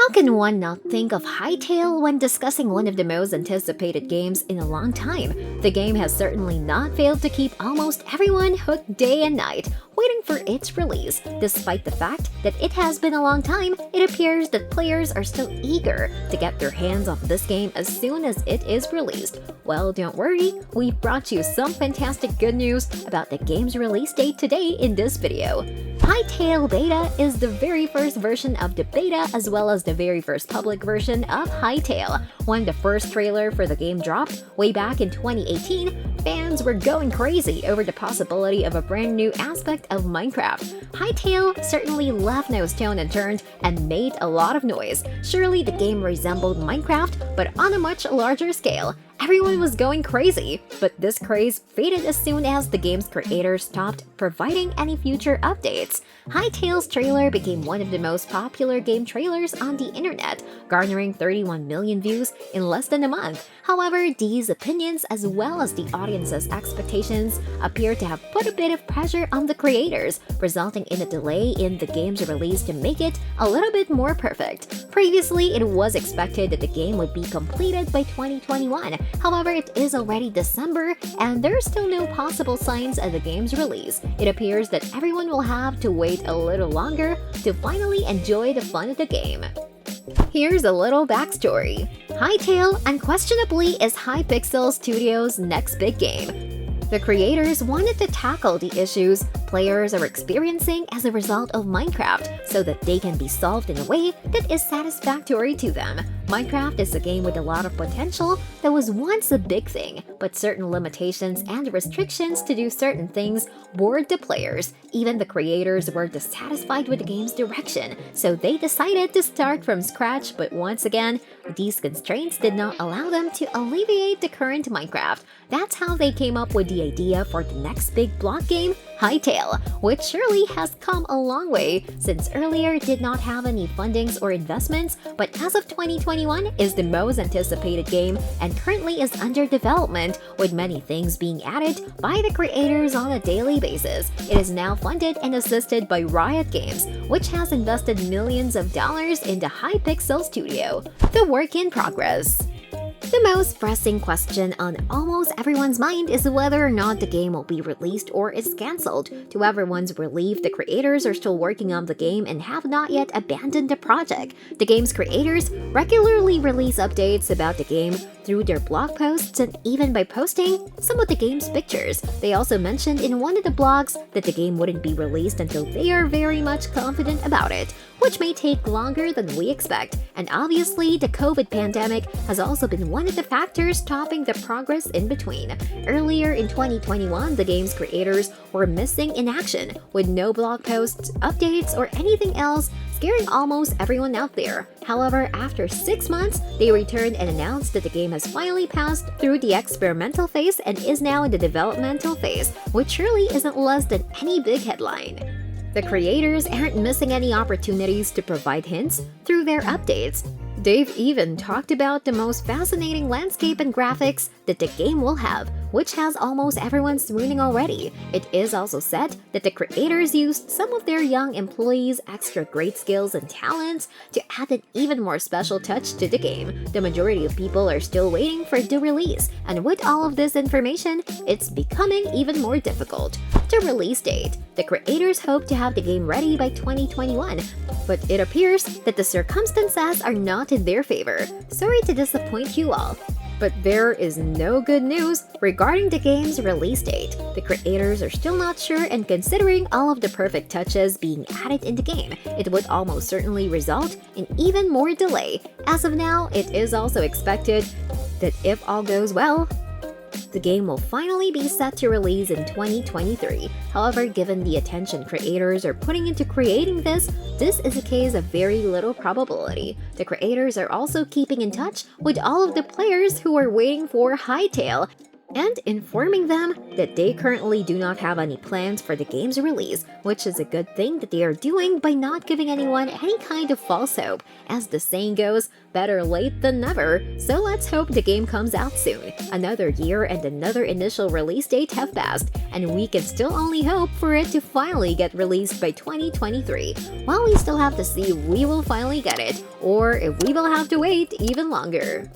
How can one not think of Hytale when discussing one of the most anticipated games in a long time? The game has certainly not failed to keep almost everyone hooked day and night, waiting for its release. Despite the fact that it has been a long time, it appears that players are still eager to get their hands on this game as soon as it is released. Well, don't worry, we've brought you some fantastic good news about the game's release date today in this video. Hytale Beta is the very first version of the beta as well as the very first public version of Hytale. When the first trailer for the game dropped way back in 2018, fans were going crazy over the possibility of a brand new aspect of Minecraft. Hytale certainly left no stone unturned and made a lot of noise. Surely the game resembled Minecraft, but on a much larger scale. Everyone was going crazy, but this craze faded as soon as the game's creators stopped providing any future updates. Hytale's trailer became one of the most popular game trailers on the internet, garnering 31 million views in less than a month. However, these opinions as well as the audience's expectations appear to have put a bit of pressure on the creators, resulting in a delay in the game's release to make it a little bit more perfect. Previously, it was expected that the game would be completed by 2021. However, it is already December, and there are still no possible signs of the game's release. It appears that everyone will have to wait a little longer to finally enjoy the fun of the game. Here's a little backstory. Hytale unquestionably is Hypixel Studios' next big game. The creators wanted to tackle the issues players are experiencing as a result of Minecraft so that they can be solved in a way that is satisfactory to them. Minecraft is a game with a lot of potential that was once a big thing, but certain limitations and restrictions to do certain things bored the players. Even the creators were dissatisfied with the game's direction, so they decided to start from scratch, but once again, these constraints did not allow them to alleviate the current Minecraft. That's how they came up with the idea for the next big block game, Hytale, which surely has come a long way since earlier it did not have any fundings or investments, but as of 2021 is the most anticipated game and currently is under development, with many things being added by the creators on a daily basis. It is now funded and assisted by Riot Games, which has invested millions of dollars into Hypixel Studio. The work in progress. The most pressing question on almost everyone's mind is whether or not the game will be released or is cancelled. To everyone's relief, the creators are still working on the game and have not yet abandoned the project. The game's creators regularly release updates about the game through their blog posts and even by posting some of the game's pictures. They also mentioned in one of the blogs that the game wouldn't be released until they are very much confident about it, which may take longer than we expect. And obviously, the COVID pandemic has also been one of the factors stopping the progress in between. Earlier in 2021, the game's creators were missing in action, with no blog posts, updates, or anything else, scaring almost everyone out there. However, after 6 months, they returned and announced that the game has finally passed through the experimental phase and is now in the developmental phase, which surely isn't less than any big headline. The creators aren't missing any opportunities to provide hints through their updates. They've even talked about the most fascinating landscape and graphics that the game will have, which has almost everyone swooning already. It is also said that the creators used some of their young employees' extra great skills and talents to add an even more special touch to the game. The majority of people are still waiting for the release, and with all of this information, it's becoming even more difficult. The release date. The creators hope to have the game ready by 2021, but it appears that the circumstances are not in their favor. Sorry to disappoint you all. But there is no good news regarding the game's release date. The creators are still not sure, and considering all of the perfect touches being added in the game, it would almost certainly result in even more delay. As of now, it is also expected that if all goes well, the game will finally be set to release in 2023. However, given the attention creators are putting into creating this is a case of very little probability. The creators are also keeping in touch with all of the players who are waiting for Hytale, and informing them that they currently do not have any plans for the game's release, which is a good thing that they are doing by not giving anyone any kind of false hope. As the saying goes, better late than never, so let's hope the game comes out soon. Another year and another initial release date have passed, and we can still only hope for it to finally get released by 2023. While we still have to see if we will finally get it, or if we will have to wait even longer.